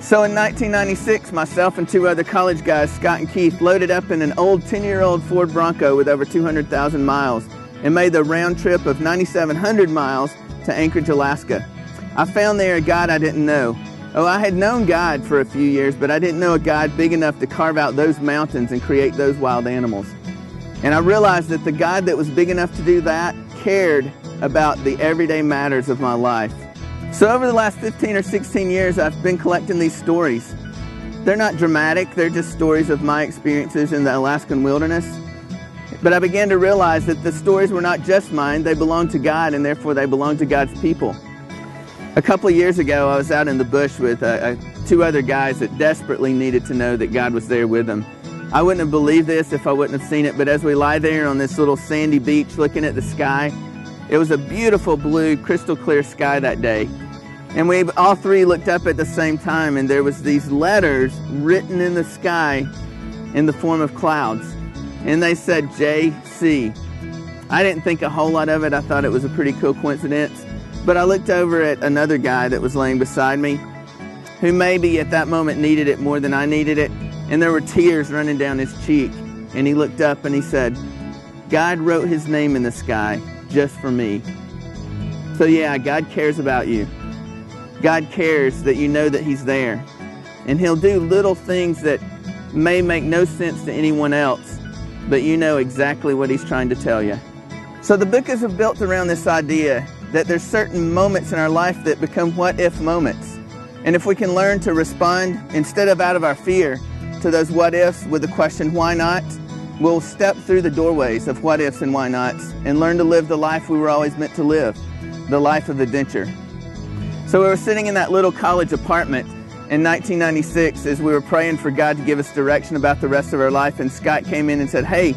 So in 1996, myself and two other college guys, Scott and Keith, loaded up in an old 10-year-old Ford Bronco with over 200,000 miles and made the round trip of 9,700 miles to Anchorage, Alaska. I found there a God I didn't know. Oh, I had known God for a few years, but I didn't know a God big enough to carve out those mountains and create those wild animals. And I realized that the God that was big enough to do that cared about the everyday matters of my life. So over the last 15 or 16 years, I've been collecting these stories. They're not dramatic, they're just stories of my experiences in the Alaskan wilderness. But I began to realize that the stories were not just mine, they belonged to God, and therefore they belonged to God's people. A couple of years ago, I was out in the bush with two other guys that desperately needed to know that God was there with them. I wouldn't have believed this if I wouldn't have seen it, but as we lie there on this little sandy beach looking at the sky, it was a beautiful blue, crystal clear sky that day. And we all three looked up at the same time, and there was these letters written in the sky in the form of clouds. And they said JC. I didn't think a whole lot of it. I thought it was a pretty cool coincidence. But I looked over at another guy that was laying beside me, who maybe at that moment needed it more than I needed it. And there were tears running down his cheek. And he looked up and he said, God wrote his name in the sky just for me. So yeah, God cares about you. God cares that you know that he's there. And he'll do little things that may make no sense to anyone else, but you know exactly what he's trying to tell you. So the book is built around this idea that there's certain moments in our life that become what-if moments. And if we can learn to respond, instead of out of our fear, to those what-ifs with the question, why not? We'll step through the doorways of what-ifs and why-nots and learn to live the life we were always meant to live, the life of adventure. So we were sitting in that little college apartment in 1996 as we were praying for God to give us direction about the rest of our life, and Scott came in and said, hey,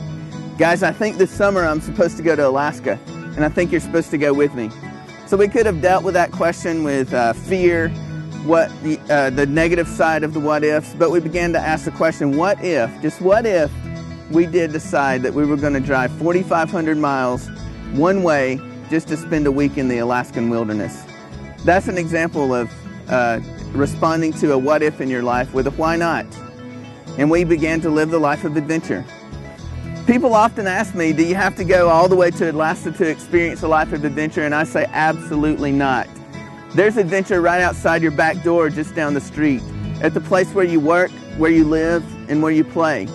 guys, I think this summer I'm supposed to go to Alaska, and I think you're supposed to go with me. So we could have dealt with that question with fear, what the negative side of the what-ifs, but we began to ask the question, what if, just what if, we did decide that we were going to drive 4,500 miles one way just to spend a week in the Alaskan wilderness? That's an example of responding to a what if in your life with a why not. And we began to live the life of adventure. People often ask me, do you have to go all the way to Alaska to experience a life of adventure? And I say, absolutely not. There's adventure right outside your back door, just down the street, at the place where you work, where you live, and where you play.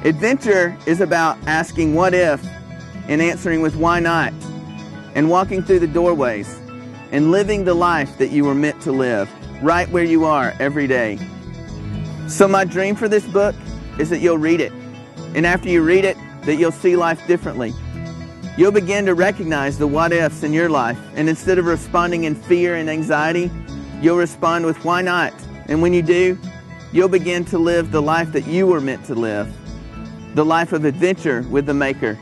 Adventure is about asking what if and answering with why not, and walking through the doorways and living the life that you were meant to live, right where you are every day. So my dream for this book is that you'll read it. And after you read it, that you'll see life differently. You'll begin to recognize the what-ifs in your life. And instead of responding in fear and anxiety, you'll respond with why not. And when you do, you'll begin to live the life that you were meant to live. The life of adventure with the Maker.